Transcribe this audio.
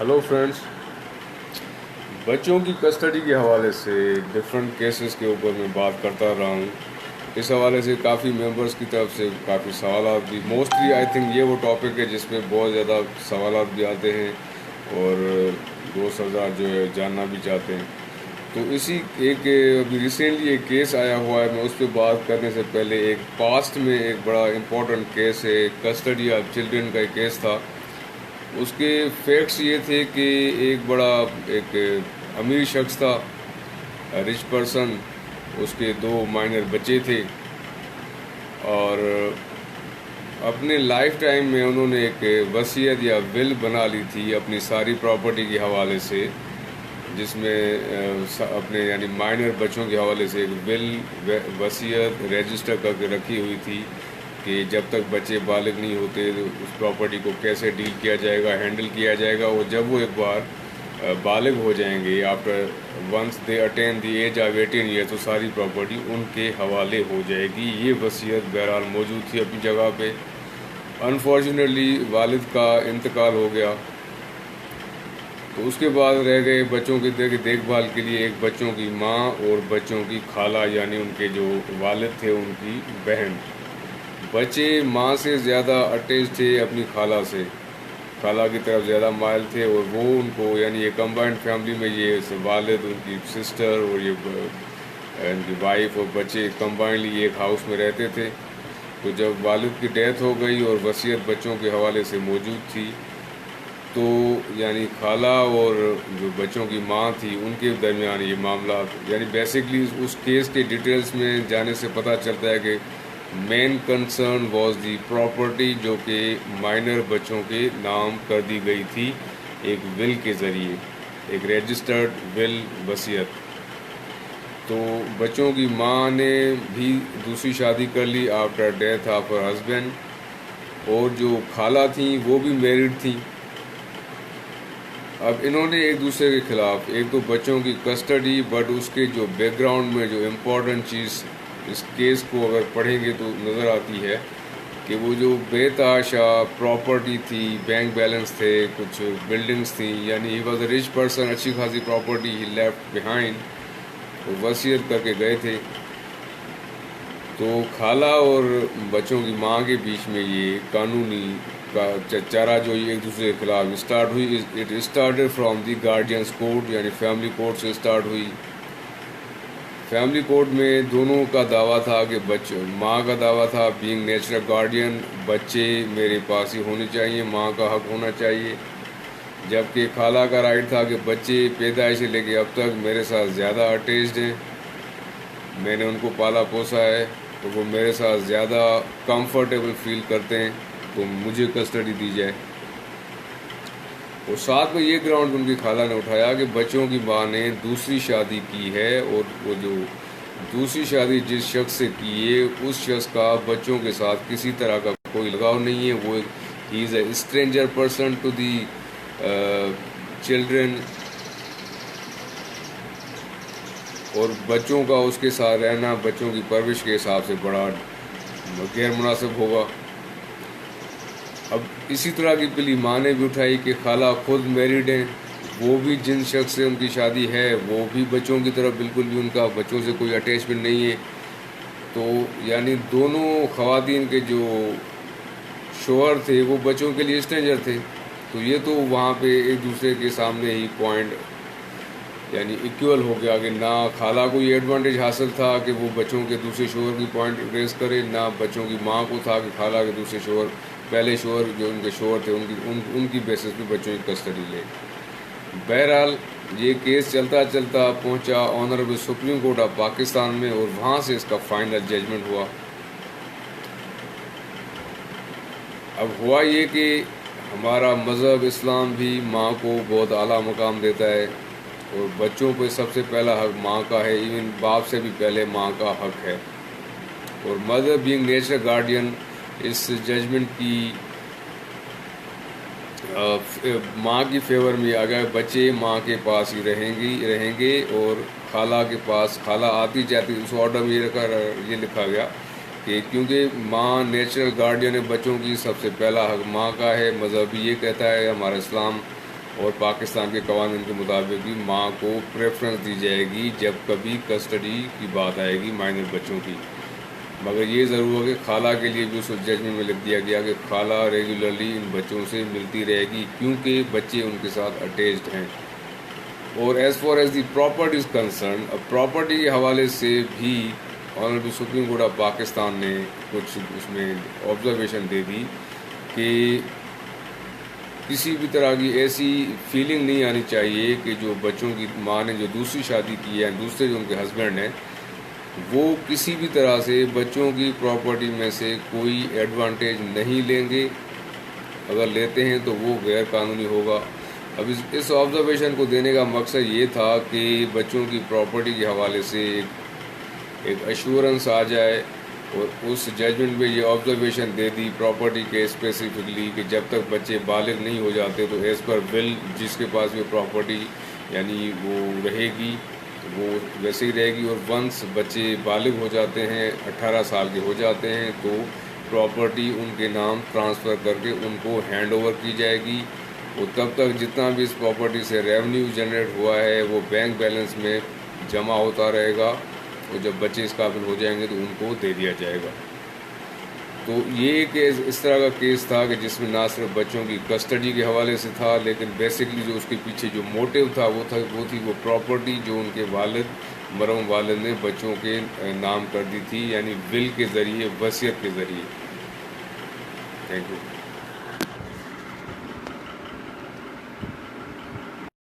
Hello friends, بچوں کی custody کے حوالے سے ڈفرینٹ کیسز کے اوپر میں بات کرتا رہا ہوں. اس حوالے سے کافی ممبرس کی طرف سے کافی سوالات بھی، موسٹلی آئی تھنک یہ وہ ٹاپک ہے جس میں بہت زیادہ سوالات بھی آتے ہیں اور دوست حضرات جو ہے جاننا بھی چاہتے ہیں. تو اسی ایک ابھی ریسنٹلی ایک کیس آیا ہوا ہے. میں اس پہ بات کرنے سے پہلے ایک پاسٹ میں ایک بڑا امپورٹنٹ کیس ہے، کسٹڈی آف چلڈرن کا ایک کیس تھا. اس کے فیکٹس یہ تھے کہ ایک امیر شخص تھا، رچ پرسن. اس کے 2 مائنر بچے تھے اور اپنے لائف ٹائم میں انہوں نے ایک وصیت یا ول بنا لی تھی اپنی ساری پراپرٹی کے حوالے سے، جس میں اپنے یعنی مائنر بچوں کے حوالے سے ایک ول وصیت رجسٹر کر کے رکھی ہوئی تھی کہ جب تک بچے بالغ نہیں ہوتے اس پراپرٹی کو کیسے ڈیل کیا جائے گا، ہینڈل کیا جائے گا. اور جب وہ ایک بار بالغ ہو جائیں گے، after once they attain the age of 18 year, تو ساری پراپرٹی ان کے حوالے ہو جائے گی. یہ وصیت بہرحال موجود تھی اپنی جگہ پہ. انفارچونیٹلی والد کا انتقال ہو گیا، تو اس کے بعد رہ گئے بچوں کی دیکھ بھال کے لیے ایک بچوں کی ماں اور بچوں کی خالہ، یعنی ان کے جو والد تھے ان کی بہن. بچے ماں سے زیادہ اٹیچ تھے اپنی خالہ سے، خالہ کی طرف زیادہ مائل تھے، اور وہ ان کو یعنی یہ کمبائنڈ فیملی میں یہ والد، ان کی سسٹر اور یہ ان کی وائف اور بچے کمبائنڈلی ایک ہاؤس میں رہتے تھے. تو جب والد کی ڈیتھ ہو گئی اور وصیت بچوں کے حوالے سے موجود تھی، تو یعنی خالہ اور جو بچوں کی ماں تھی ان کے درمیان یہ معاملات، یعنی بیسکلی اس کیس کے ڈیٹیلز میں جانے سے پتہ چلتا ہے کہ main concern was the property, جو کہ مائنر بچوں کے نام کر دی گئی تھی ایک ول کے ذریعے، ایک رجسٹرڈ ول وصیت. تو بچوں کی ماں نے بھی دوسری شادی کر لی after death of her husband, اور جو خالہ تھیں وہ بھی میرڈ تھیں. اب انہوں نے ایک دوسرے کے خلاف ایک تو بچوں کی کسٹڈی، بٹ اس کے جو بیک گراؤنڈ میں جو امپورٹنٹ چیز اس کیس کو اگر پڑھیں گے تو نظر آتی ہے کہ وہ جو بے تحاشا پراپرٹی تھی، بینک بیلنس تھے، کچھ بلڈنگس تھیں، یعنی he was a rich person, اچھی خاصی پراپرٹی ہی لیفٹ بیہائنڈ، وہ وصیت کر کے گئے تھے. تو خالہ اور بچوں کی ماں کے بیچ میں یہ قانونی کا چرچا جو ایک دوسرے کے خلاف اسٹارٹ ہوئی. It started from the guardians court, یعنی فیملی کورٹ سے اسٹارٹ ہوئی. فیملی کورٹ میں دونوں کا دعویٰ تھا کہ ماں کا دعویٰ تھا بینگ نیچرل گارڈین، بچے میرے پاس ہی ہونے چاہیے، ماں کا حق ہونا چاہیے. جبکہ خالہ کا رائٹ تھا کہ بچے پیدائش سے لے کے اب تک میرے ساتھ زیادہ اٹیچڈ ہیں، میں نے ان کو پالا پوسا ہے، تو وہ میرے ساتھ زیادہ کمفرٹیبل فیل کرتے ہیں، تو مجھے کسٹڈی دی جائے. اور ساتھ میں یہ گراؤنڈ ان کی خالہ نے اٹھایا کہ بچوں کی ماں نے دوسری شادی کی ہے، اور وہ جو دوسری شادی جس شخص سے کی ہے اس شخص کا بچوں کے ساتھ کسی طرح کا کوئی لگاؤ نہیں ہے. وہ ہی is a stranger person to the children, اور بچوں کا اس کے ساتھ رہنا بچوں کی پرورش کے حساب سے بڑا غیر مناسب ہوگا. اب اسی طرح کی پلی ماں نے بھی اٹھائی کہ خالہ خود میریڈ ہیں، وہ بھی جن شخص سے ان کی شادی ہے وہ بھی بچوں کی طرف بالکل بھی ان کا بچوں سے کوئی اٹیچمنٹ نہیں ہے. تو یعنی دونوں خواتین کے جو شوہر تھے وہ بچوں کے لیے اسٹرینجر تھے. تو یہ تو وہاں پہ ایک دوسرے کے سامنے ہی پوائنٹ یعنی ایکول ہو گیا کہ نہ خالہ کو یہ ایڈوانٹیج حاصل تھا کہ وہ بچوں کے دوسرے شوہر کی پوائنٹ ریز کرے، نہ بچوں کی ماں کو تھا کہ خالہ کے دوسرے شوہر، پہلے شوہر جو ان کے شوہر تھے ان کی بیسس پہ بچوں کی کسٹڈی لے. بہرحال یہ کیس چلتا چلتا پہنچا honourable supreme court of Pakistan میں، اور وہاں سے اس کا فائنل ججمنٹ ہوا. اب ہوا یہ کہ ہمارا مذہب اسلام بھی ماں کو بہت اعلیٰ مقام دیتا ہے، اور بچوں پہ سب سے پہلا حق ماں کا ہے، ایون باپ سے بھی پہلے ماں کا حق ہے. اور مدر بینگ نیچرل گارڈین اس ججمنٹ کی ماں کی فیور میں اگر بچے ماں کے پاس ہی رہیں گے اور خالہ کے پاس، خالہ آتی جاتی، اس آرڈر میں یہ لکھا گیا کہ کیونکہ ماں نیچرل گارڈین ہے بچوں کی، سب سے پہلا حق ماں کا ہے. مذہب بھی یہ کہتا ہے، ہمارا اسلام اور پاکستان کے قوانین کے مطابق بھی ماں کو پریفرنس دی جائے گی جب کبھی کسٹڈی کی بات آئے گی مائنر بچوں کی. مگر یہ ضرور ہے کہ خالہ کے لیے بھی اس ججمنٹ میں لکھ دیا گیا کہ خالہ ریگولرلی ان بچوں سے ملتی رہے گی کیونکہ بچے ان کے ساتھ اٹیچڈ ہیں. اور as far as the property is concern, اب پراپرٹی کے حوالے سے بھی honourable supreme court of Pakistan نے کچھ اس میں آبزرویشن دے دی کہ کسی بھی طرح کی ایسی فیلنگ نہیں آنی چاہیے کہ جو بچوں کی ماں نے جو دوسری شادی کی ہے، دوسرے جو ان کے ہسبینڈ ہیں، وہ کسی بھی طرح سے بچوں کی پراپرٹی میں سے کوئی ایڈوانٹیج نہیں لیں گے. اگر لیتے ہیں تو وہ غیر قانونی ہوگا. اب اس آبزرویشن کو دینے کا مقصد یہ تھا کہ بچوں کی پراپرٹی کے حوالے سے ایک ایشورنس آ جائے، اور اس ججمنٹ میں یہ آبزرویشن دے دی پراپرٹی کے اسپیسیفکلی کہ جب تک بچے بالغ نہیں ہو جاتے تو ایز پر ول جس کے پاس وہ پراپرٹی یعنی وہ رہے گی وہ ویسے ہی رہے گی. اور ونس بچے بالغ ہو جاتے ہیں، 18 سال کے ہو جاتے ہیں، تو پراپرٹی ان کے نام ٹرانسفر کر کے ان کو ہینڈ اوور کی جائے گی. اور تب تک جتنا بھی اس پراپرٹی سے ریونیو جنریٹ ہوا ہے وہ بینک بیلنس میں جمع ہوتا رہے گا، اور جب بچے اس قابل ہو جائیں گے تو ان کو دے دیا جائے گا. تو یہ کیس اس طرح کا کیس تھا کہ جس میں نہ صرف بچوں کی کسٹڈی کے حوالے سے تھا، لیکن بیسکلی جو اس کے پیچھے جو موٹیو تھا وہ تھی وہ پراپرٹی جو ان کے مرحوم والد نے بچوں کے نام کر دی تھی، یعنی ول کے ذریعے، وصیت کے ذریعے. Thank you.